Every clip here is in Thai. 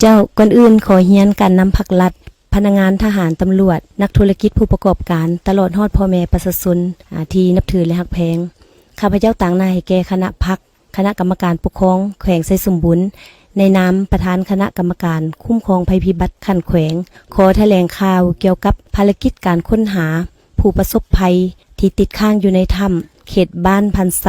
เจ้าก่อนอื่นขอเฮียนการนำผักลัดพนักงานทหารตำรวจนักธุรกิจผู้ประกอบการตลอดฮอดพ่อแม่ประชาชนที่นับถือและฮักแพงข้าพเจ้าต่างหน้าให้แก่คณะพรรคคณะกรรมการปกครองแขวงไซสมบูรณ์ในนามประธานคณะกรรมการคุ้มครองภัยพิบัติขั้นแขวงขอแถลงข่าวเกี่ยวกับภารกิจการค้นหาผู้ประสบภัยที่ติดค้างอยู่ในถ้ำเขตบ้านพันไซ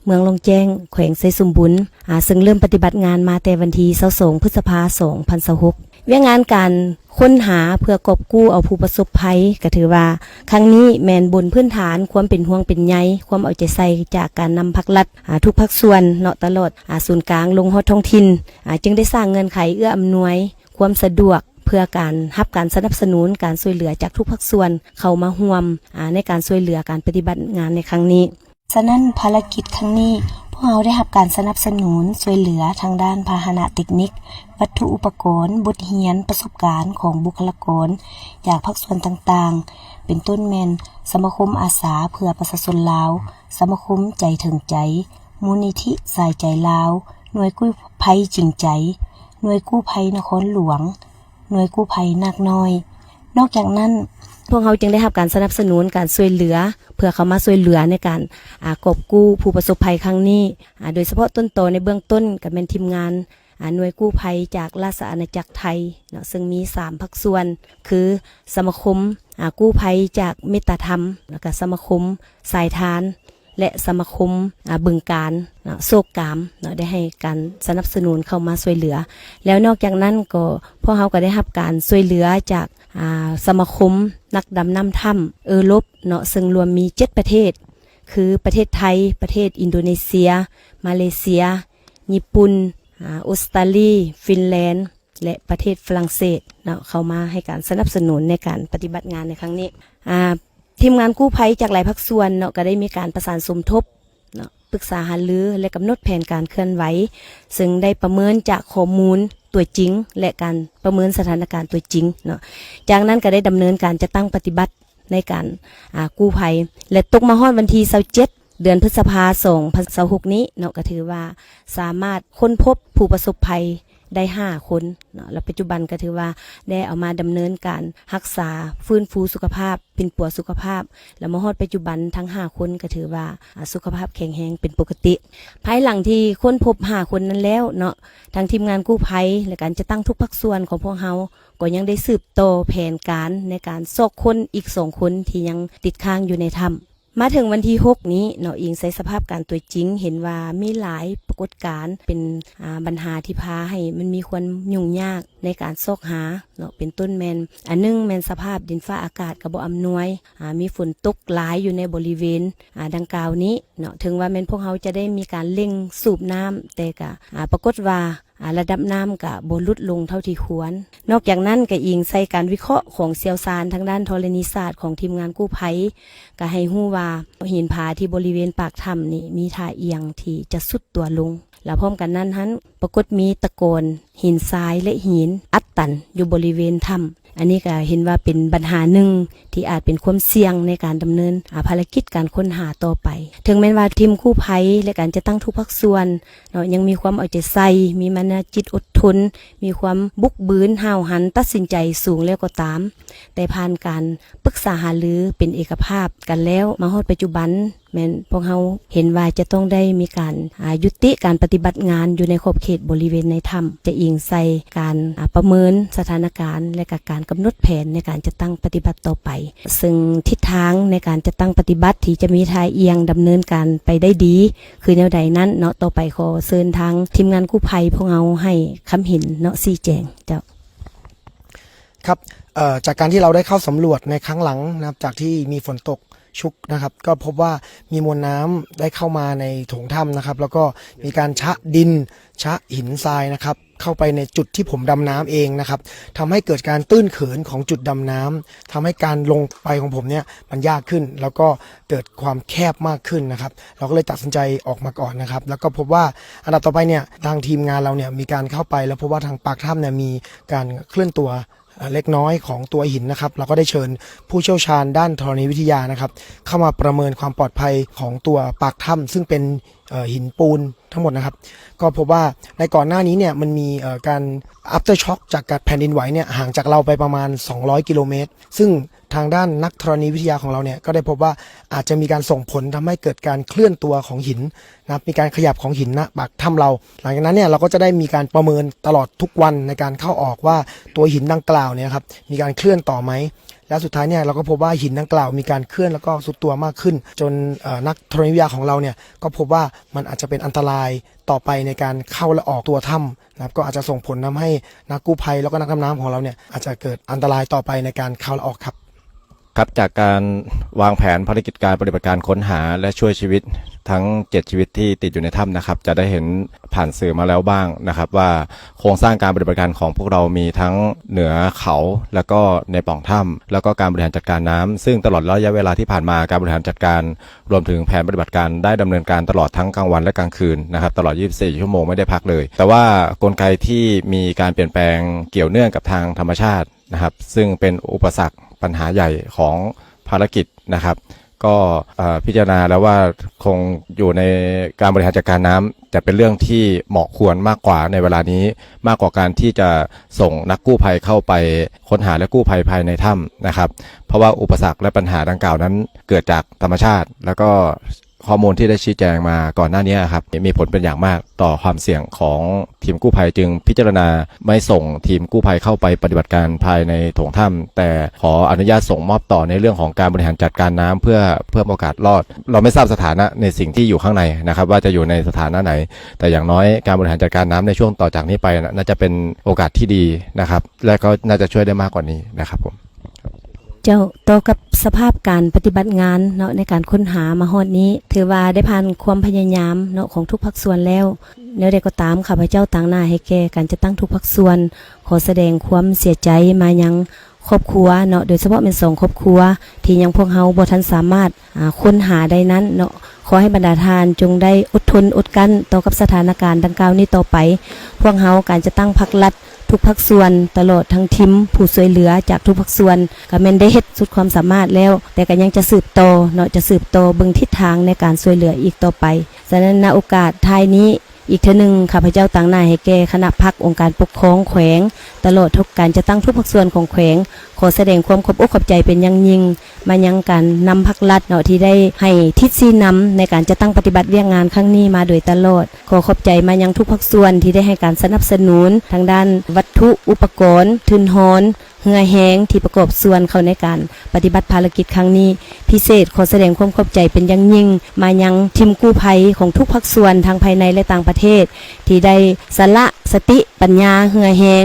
เมืองลงแจ้งแขวงไซสมบูรณ์ซึ่งเริ่มปฏิบัติงานมาแต่วันที่22 พฤษภาคม 2026เวียงงานการค้นหาเพื่อกอบกู้เอาผู้ประสบภัยก็ถือว่าครั้งนี้แมนบนพื้นฐานความเป็นห่วงเป็นใยความเอาใจใส่จากการนำภาครัฐทุกภาคส่วนเนาะตลอดศูนย์กลางลงฮอดท้องถิ่นจึงได้สร้างเงื่อนไขเอื้ออำนวยความสะดวกเพื่อการรับการสนับสนุนการช่วยเหลือจากทุกภาคส่วนเข้ามาร่วมในการช่วยเหลือการปฏิบัติงานในครั้งนี้ฉะนั้นภารกิจครั้งนี้พวกเราได้รับการสนับสนุนช่วยเหลือทางด้านพาหนะเทคนิควัตถุอุปกรณ์บทเรียนประสบการณ์ของบุคลากรจากภาคส่วนต่างๆเป็นต้นแมนสมาคมอาสาเพื่อประชาชนลาวสมาคมใจถึงใจมูลนิธิสายใจลาวหน่วยกู้ภัยจริงใจหน่วยกู้ภัยนครหลวงหน่วยกู้ภัยนาคน้อยนอกจากนั้นพวกเขาจึงได้รับการสนับสนุนการช่วยเหลือเพื่อเขามาช่วยเหลือในการกอบกู้ผู้ประสบภัยครั้งนี้โดยเฉพาะต้นโตในเบื้องต้นกับเป็นทีมงานหน่วยกู้ภัยจากราชอาณาจักรไทยเนาะซึ่งมี3ภาคส่วนคือสมาคมกู้ภัยจากเมตตาธรรมแล้วก็สมาคมสายทานและสมาคมบึงการโศกกามได้ให้การสนับสนุนเข้ามาช่วยเหลือแล้วนอกจากนั้นก็พวกเขาก็ได้รับการช่วยเหลือจากสมาคมนักดำน้ำถ้ำลบเนาะซึ่งรวมมี7ประเทศคือประเทศไทยประเทศอินโดนีเซียมาเลเซียญี่ปุ่นออสเตรเลียฟินแลนด์และประเทศฝรั่งเศสเนาะเข้ามาให้การสนับสนุนในการปฏิบัติงานในครั้งนี้ทีมงานกู้ภัยจากหลายภาคส่วนเนาะก็ได้มีการประสานสมทบเนาะปรึกษาหารือและกำหนดแผนการเคลื่อนไหวซึ่งได้ประเมินจากข้อมูลตัวจริงและการประเมินสถานการณ์ตัวจริงเนาะจากนั้นก็ได้ดำเนินการจะตั้งปฏิบัติในการกู้ภัยและตกมาฮอดวันที่27 เดือนพฤษภาคม 2026นี้เนาะก็ถือว่าสามารถค้นพบผู้ประสบภัยได้5 คนเนาะและปัจจุบันก็ถือว่าได้เอามาดำเนินการรักษาฟื้นฟูสุขภาพเป็นปัวสุขภาพและมาฮอดปัจจุบันทั้ง5 คนก็ถือว่าสุขภาพแข็งแรงเป็นปกติภายหลังที่ค้นพบ5 คนนั้นแล้วเนาะทางทีมงานกู้ภัยและการจะตั้งทุกภาคส่วนของพวกเฮาก็ยังได้สืบโตแผนการในการซอกคนอีก2 คนที่ยังติดค้างอยู่ในถ้ำมาถึงวันที่6นี้เนาะอิงใส่สภาพการตัวจริงเห็นว่ามีหลายปรากฏการณ์เป็นปัญหาที่พาให้มันมีความยุ่งยากในการซอกหาเนาะเป็นต้นแมนอันนึงแมนสภาพดินฟ้าอากาศก็บ่อำนวยมีฝนตกหลายอยู่ในบริเวณดังกล่าวนี้เนาะถึงว่าแมนพวกเขาจะได้มีการเร่งสูบน้ำแต่ก็ปรากฏว่าระดับน้ำก็บ่ลดลงเท่าที่ควรนอกจากนั้นก็อิงใส่การวิเคราะห์ของเชี่ยวชาญทางด้านธรณีศาสตร์ของทีมงานกู้ภัยก็ให้ฮู้ว่าหินผาที่บริเวณปากถ้ำนี่มีท่าเอียงที่จะสุดตัวลงแล้วพร้อมกันนั้นปรากฏมีตะโกนหินทรายและหินอัดตันอยู่บริเวณถ้ำอันนี้ก็เห็นว่าเป็นปัญหาหนึ่งที่อาจเป็นความเสี่ยงในการดำเนินภารกิจการค้นหาต่อไปถึงแม้ว่าทีมกู้ภัยและการจะตั้งทุกภาคส่วนเนาะยังมีความเอาใจใส่มีมนจิตอดทนมีความบุกบืนห้าวหันตัดสินใจสูงแล้วก็ตามแต่ผ่านการปรึกษาหารือเป็นเอกภาพกันแล้วมาฮอดปัจจุบันแม้นพวกเราเห็นว่าจะต้องได้มีการยุติการปฏิบัติงานอยู่ในขอบเขตบริเวณในถ้ำจะอิงใส่การประเมินสถานการณ์และการกำหนดแผนในการจะตั้งปฏิบัติต่อไปซึ่งทิศทางในการจะตั้งปฏิบัติที่จะมีทายเอียงดำเนินการไปได้ดีคือแนวใดนั้นเนาะต่อไปขอเชิญทางทีมงานกู้ภัยพวกเราให้คำเห็นเนาะชี้แจงเจ้าครับจากการที่เราได้เข้าสำรวจในครั้งหลังนะครับจากที่มีฝนตกชุกนะครับก็พบว่ามีมวลน้ำได้เข้ามาในโถงถ้ำนะครับแล้วก็มีการชะดินชะหินทรายนะครับเข้าไปในจุดที่ผมดำน้ำเองนะครับทำให้เกิดการตื้นเขินของจุดดำน้ำทำให้การลงไปของผมเนี่ยมันยากขึ้นแล้วก็เกิดความแคบมากขึ้นนะครับเราก็เลยตัดสินใจออกมาก่อนนะครับแล้วก็พบว่าอันดับต่อไปเนี่ยทางทีมงานเราเนี่ยมีการเข้าไปแล้วพบว่าทางปากถ้ำเนี่ยมีการเคลื่อนตัวเล็กน้อยของตัวหินนะครับเราก็ได้เชิญผู้เชี่ยวชาญด้านธรณีวิทยานะครับเข้ามาประเมินความปลอดภัยของตัวปากถ้ำซึ่งเป็น หินปูนทั้งหมดนะครับก็พบว่าในก่อนหน้านี้เนี่ยมันมีการ after shock จากการแผ่นดินไหวเนี่ยห่างจากเราไปประมาณ200กิโลเมตรซึ่งทางด้านนักธรณีวิทยาของเราเนี่ยก็ได้พบว่าอาจจะมีการส่งผลทำให้เกิดการเคลื่อนตัวของหินนะครับมีการขยับของหินณปากถ้ำเราหลังจากนั้นเนี่ยเราก็จะได้มีการประเมินตลอดทุกวันในการเข้าออกว่าตัวหินดังกล่าวเนี่ยครับมีการเคลื่อนต่อไหมแล้วสุดท้ายเนี่ยเราก็พบว่าหินดังกล่าวมีการเคลื่อนแล้วก็สุดตัวมากขึ้นจนนักธรณีวิทยาของเราเนี่ยก็พบว่ามันอาจจะเป็นอันตรายต่อไปในการเข้าและออกตัวถ้ำนะครับก็อาจจะส่งผลทำให้นักกู้ภัยแล้วก็นักดำน้ำของเราเนี่ยอาจจะเกิดอันตรายต่อไปในการเข้าและออกครับครับจากการวางแผนภารกิจการปฏิบัติการค้นหาและช่วยชีวิตทั้ง7ชีวิตที่ติดอยู่ในถ้ำนะครับจะได้เห็นผ่านสื่อมาแล้วบ้างนะครับว่าโครงสร้างการปฏิบัติการของพวกเรามีทั้งเหนือเขาแล้วก็ในปล่องถ้ำแล้วก็การบริหารจัดการน้ำซึ่งตลอดระยะเวลาที่ผ่านมาการบริหารจัดการรวมถึงแผนปฏิบัติการได้ดำเนินการตลอดทั้งกลางวันและกลางคืนนะครับตลอด24ชั่วโมงไม่ได้พักเลยแต่ว่ากลไกที่มีการเปลี่ยนแปลงเกี่ยวเนื่องกับทางธรรมชาตินะครับซึ่งเป็นอุปสรรคปัญหาใหญ่ของภารกิจนะครับก็พิจารณาแล้วว่าคงอยู่ในการบริหารจัดการน้ำจะเป็นเรื่องที่เหมาะควรมากกว่าในเวลานี้มากกว่าการที่จะส่งนักกู้ภัยเข้าไปค้นหาและกู้ภัยภายในถ้ำนะครับเพราะว่าอุปสรรคและปัญหาดังกล่าวนั้นเกิดจากธรรมชาติแล้วก็ข้อมูลที่ได้ชี้แจงมาก่อนหน้านี้ครับมีผลเป็นอย่างมากต่อความเสี่ยงของทีมกู้ภัยจึงพิจารณาไม่ส่งทีมกู้ภัยเข้าไปปฏิบัติการภายในโถงถ้ำแต่ขออนุญาตส่งมอบต่อในเรื่องของการบริหารจัดการน้ำเพื่อเพิ่มโอกาสรอดเราไม่ทราบสถานะในสิ่งที่อยู่ข้างในนะครับว่าจะอยู่ในสถานะไหนแต่อย่างน้อยการบริหารจัดการน้ำในช่วงต่อจากนี้ไปน่าจะเป็นโอกาสที่ดีนะครับและก็น่าจะช่วยได้มากกว่านี้นะครับผมเจ้าต่อกับสภาพการปฏิบัติงานเนาะในการค้นหามาฮอดนี้ถือว่าได้ผ่านความพยายามเนาะของทุกภาคส่วนแล้วแนวใดก็ตามข้าพเจ้าต่างหน้าให้แก่การจะตั้งทุกภาคส่วนขอแสดงความเสียใจมายังครอบครัวเนาะโดยเฉพาะเป็น2ครอบครัวที่ยังพวกเฮาบ่ทันสามารถค้นหาได้นั้นเนาะขอให้บรรดาทานจงได้อดทนอดกลั้นต่อกับสถานการณ์ดังกล่าวนี้ต่อไปพวกเฮาการจะตั้งพรรครัฐทุกภาคส่วนตลอดทั้งทีมผู้ช่วยเหลือจากทุกภาคส่วนก็แม่นได้เฮ็ดสุดความสามารถแล้วแต่ก็ยังจะสืบต่อเนาะจะสืบต่อเบิ่งทิศทางในการช่วยเหลืออีกต่อไปฉะนั้นณโอกาสท้ายนี้อีกเทื่อนึงข้าพเจ้าต่างหน้าให้แก่คณะพรรคองค์การปกครองแขวงตลอดทุกการจะตั้งทุกภาคส่วนของแขวงขอแสดงความขอบอกขอบใจเป็นอย่างยิ่งมายังการนำพรรครัฐเนาะที่ได้ให้ทิศชี้นำในการจะตั้งปฏิบัติเวียกงานครั้งนี้มาโดยตลอดขอขอบใจมายังทุกภาคส่วนที่ได้ให้การสนับสนุนทางด้านวัตถุอุปกรณ์ทุนหอนเหือแห้งที่ประกอบส่วนเข้าในการปฏิบัติภารกิจครั้งนี้พิเศษขอแสดงความขอบใจเป็นอย่างยิ่งมายังทีมกู้ภัยของทุกภาคส่วนทั้งภายในและต่างประเทศที่ได้สละสติปัญญาเหือแห้ง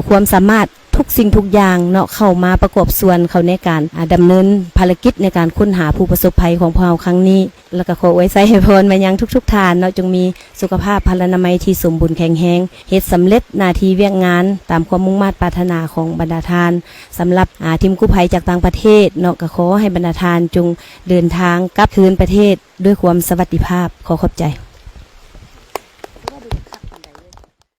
ความสามารถทุกสิ่งทุกอย่างเนาะเข้ามาประกอบส่วนเขาในการดำเนินภารกิจในการค้นหาผู้ประสบภัยของพวกเราครั้งนี้แล้วก็ขออวยใจให้พรมายังทุกๆทานเนาะจงมีสุขภาพพลานามัยที่สมบูรณ์แข็งแรงเฮ็ดสำเร็จหน้าที่เวียกงานตามความมุ่งมั่นปรารถนาของบรรดาทานสำหรับทีมกู้ภัยจากต่างประเทศเนาะก็ขอให้บรรดาทานจงเดินทางกลับคืนประเทศด้วยความสวัสดิภาพขอขอบใจ